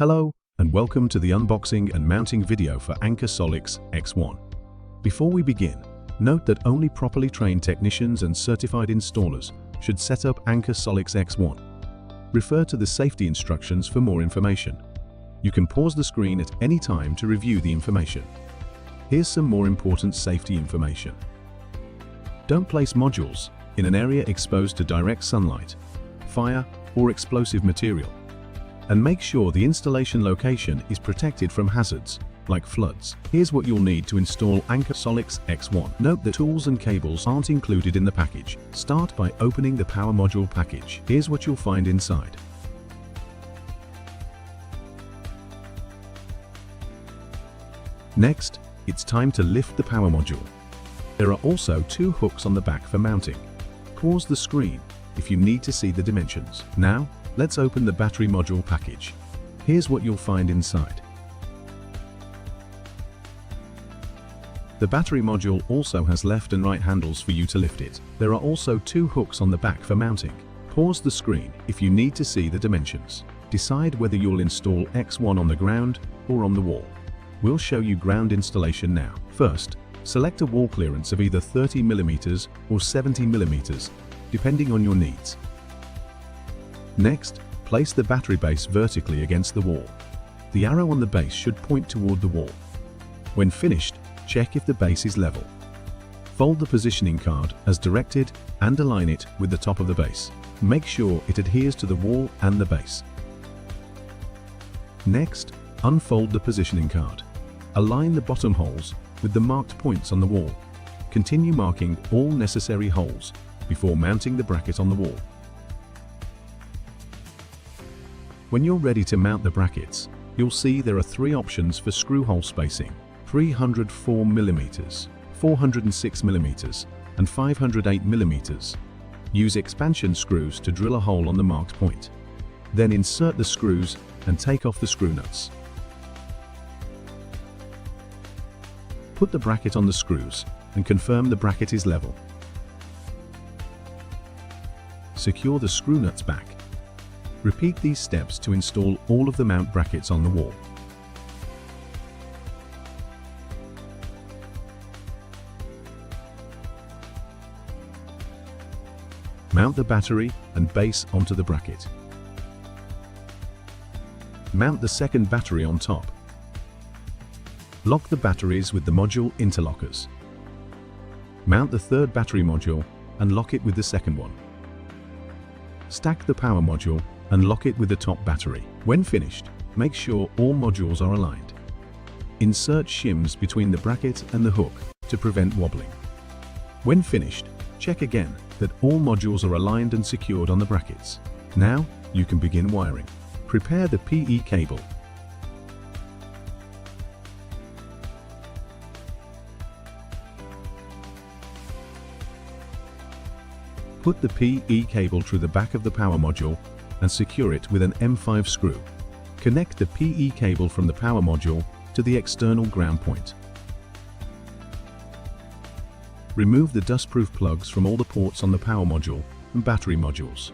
Hello, and welcome to the unboxing and mounting video for Anker Solix X1. Before we begin, note that only properly trained technicians and certified installers should set up Anker Solix X1. Refer to the safety instructions for more information. You can pause the screen at any time to review the information. Here's some more important safety information. Don't place modules in an area exposed to direct sunlight, fire, or explosive material. And make sure the installation location is protected from hazards, like floods. Here's what you'll need to install Anker Solix X1. Note that tools and cables aren't included in the package. Start by opening the power module package. Here's what you'll find inside. Next, it's time to lift the power module. There are also two hooks on the back for mounting. Pause the screen if you need to see the dimensions. Now, let's open the battery module package. Here's what you'll find inside. The battery module also has left and right handles for you to lift it. There are also two hooks on the back for mounting. Pause the screen if you need to see the dimensions. Decide whether you'll install X1 on the ground or on the wall. We'll show you ground installation now. First, select a wall clearance of either 30 mm or 70 mm, depending on your needs. Next, place the battery base vertically against the wall. The arrow on the base should point toward the wall. When finished, check if the base is level. Fold the positioning card as directed and align it with the top of the base. Make sure it adheres to the wall and the base. Next, unfold the positioning card. Align the bottom holes with the marked points on the wall. Continue marking all necessary holes before mounting the bracket on the wall. When you're ready to mount the brackets, you'll see there are three options for screw hole spacing: 304 mm, 406 mm, and 508 mm. Use expansion screws to drill a hole on the marked point. Then insert the screws and take off the screw nuts. Put the bracket on the screws and confirm the bracket is level. Secure the screw nuts back. Repeat these steps to install all of the mount brackets on the wall. Mount the battery and base onto the bracket. Mount the second battery on top. Lock the batteries with the module interlockers. Mount the third battery module and lock it with the second one. Stack the power module and lock it with the top battery. When finished, make sure all modules are aligned. Insert shims between the bracket and the hook to prevent wobbling. When finished, check again that all modules are aligned and secured on the brackets. Now, you can begin wiring. Prepare the PE cable. Put the PE cable through the back of the power module and secure it with an M5 screw. Connect the PE cable from the power module to the external ground point. Remove the dustproof plugs from all the ports on the power module and battery modules.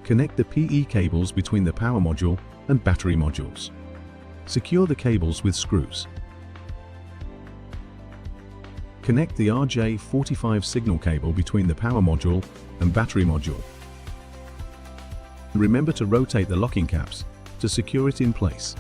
Connect the PE cables between the power module and battery modules. Secure the cables with screws. Connect the RJ45 signal cable between the power module and battery module. Remember to rotate the locking caps to secure it in place.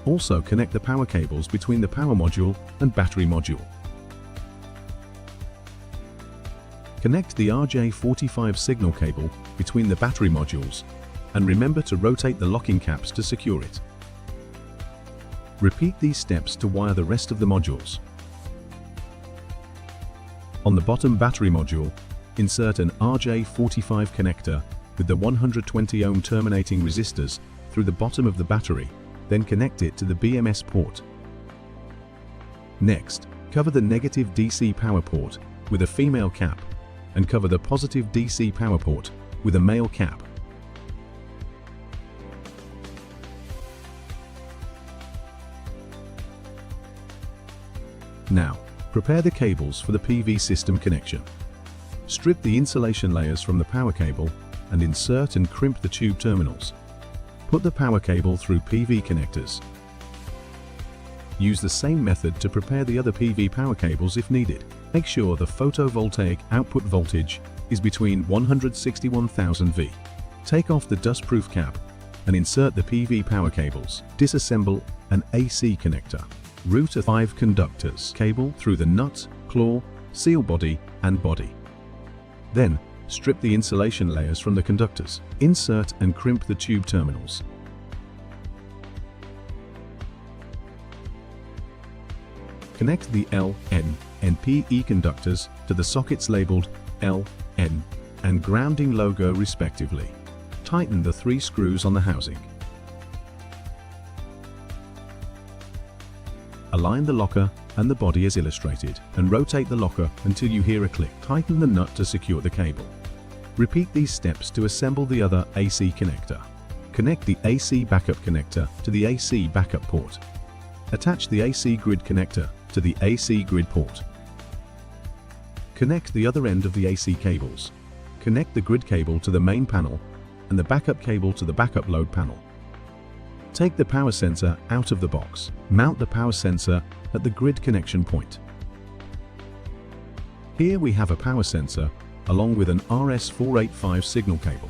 Also connect the power cables between the power module and battery module. Connect the RJ45 signal cable between the battery modules and remember to rotate the locking caps to secure it. Repeat these steps to wire the rest of the modules. On the bottom battery module, insert an RJ45 connector with the 120 ohm terminating resistors through the bottom of the battery, then connect it to the BMS port. Next, cover the negative DC power port with a female cap and cover the positive DC power port with a male cap. Now, prepare the cables for the PV system connection. Strip the insulation layers from the power cable and insert and crimp the tube terminals. Put the power cable through PV connectors. Use the same method to prepare the other PV power cables if needed. Make sure the photovoltaic output voltage is between 161,000 V. Take off the dustproof cap and insert the PV power cables. Disassemble an AC connector. Route a 5 conductors cable through the nut, claw, seal body and body. Then, strip the insulation layers from the conductors. Insert and crimp the tube terminals. Connect the L, N, and PE conductors to the sockets labeled L, N, and grounding logo respectively. Tighten the 3 screws on the housing. Align the locker and the body as illustrated, and rotate the locker until you hear a click. Tighten the nut to secure the cable. Repeat these steps to assemble the other AC connector. Connect the AC backup connector to the AC backup port. Attach the AC grid connector to the AC grid port. Connect the other end of the AC cables. Connect the grid cable to the main panel and the backup cable to the backup load panel. Take the power sensor out of the box. Mount the power sensor at the grid connection point. Here we have a power sensor along with an RS485 signal cable.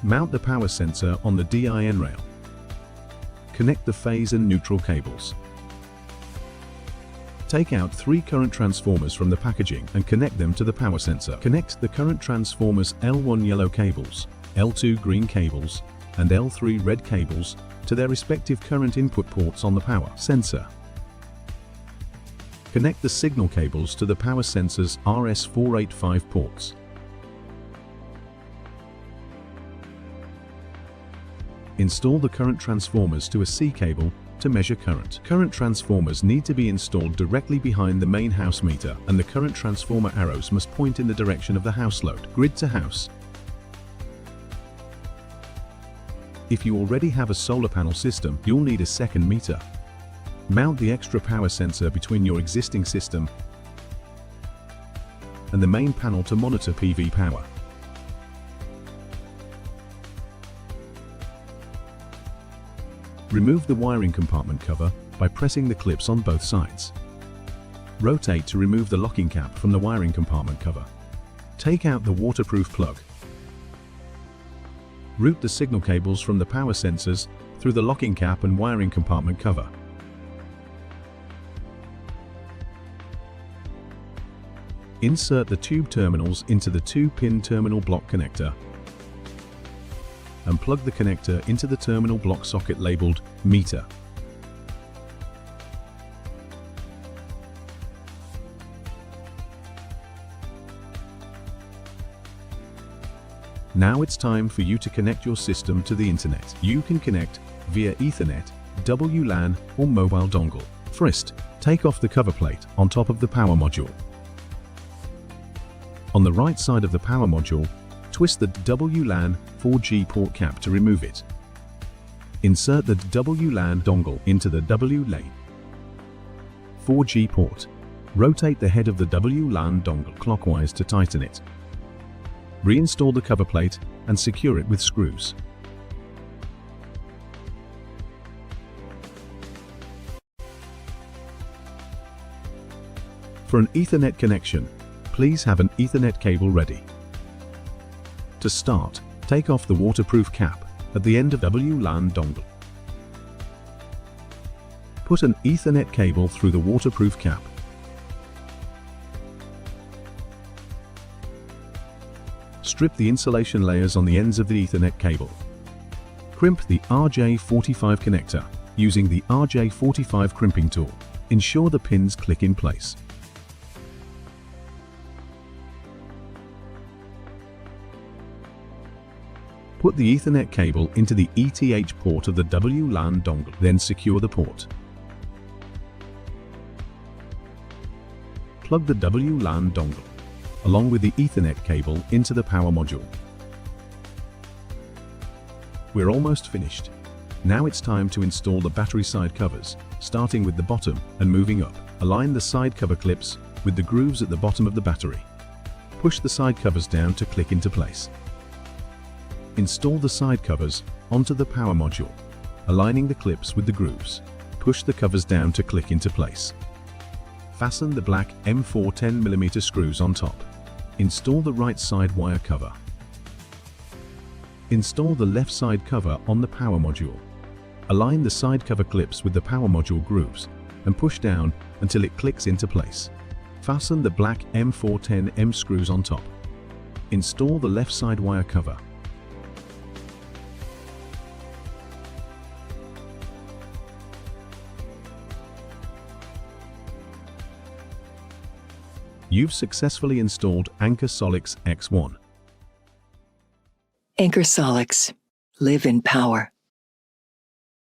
Mount the power sensor on the DIN rail. Connect the phase and neutral cables. Take out 3 current transformers from the packaging and connect them to the power sensor. Connect the current transformers L1 yellow cables, L2 green cables, and L3 red cables to their respective current input ports on the power sensor. Connect the signal cables to the power sensor's RS485 ports. Install the current transformers to a C cable to measure current. Current transformers need to be installed directly behind the main house meter, and the current transformer arrows must point in the direction of the house load. Grid to house. If you already have a solar panel system, you'll need a second meter. Mount the extra power sensor between your existing system and the main panel to monitor PV power. Remove the wiring compartment cover by pressing the clips on both sides. Rotate to remove the locking cap from the wiring compartment cover. Take out the waterproof plug. Route the signal cables from the power sensors through the locking cap and wiring compartment cover. Insert the tube terminals into the 2-pin terminal block connector and plug the connector into the terminal block socket labeled meter. Now it's time for you to connect your system to the internet. You can connect via Ethernet, WLAN or mobile dongle. First, take off the cover plate on top of the power module. On the right side of the power module, twist the WLAN 4G port cap to remove it. Insert the WLAN dongle into the WLAN 4G port. Rotate the head of the WLAN dongle clockwise to tighten it. Reinstall the cover plate and secure it with screws. For an Ethernet connection, please have an Ethernet cable ready. To start, take off the waterproof cap at the end of WLAN dongle. Put an Ethernet cable through the waterproof cap. Strip the insulation layers on the ends of the Ethernet cable. Crimp the RJ45 connector using the RJ45 crimping tool. Ensure the pins click in place. Put the Ethernet cable into the ETH port of the WLAN dongle, then secure the port. Plug the WLAN dongle, along with the Ethernet cable, into the power module. We're almost finished. Now it's time to install the battery side covers, starting with the bottom and moving up. Align the side cover clips with the grooves at the bottom of the battery. Push the side covers down to click into place. Install the side covers onto the power module, aligning the clips with the grooves. Push the covers down to click into place. Fasten the black M4 10mm screws on top. Install the right side wire cover. Install the left side cover on the power module. Align the side cover clips with the power module grooves and push down until it clicks into place. Fasten the black M410M screws on top. Install the left side wire cover. You've successfully installed Anker Solix X1. Anker Solix. Live in power.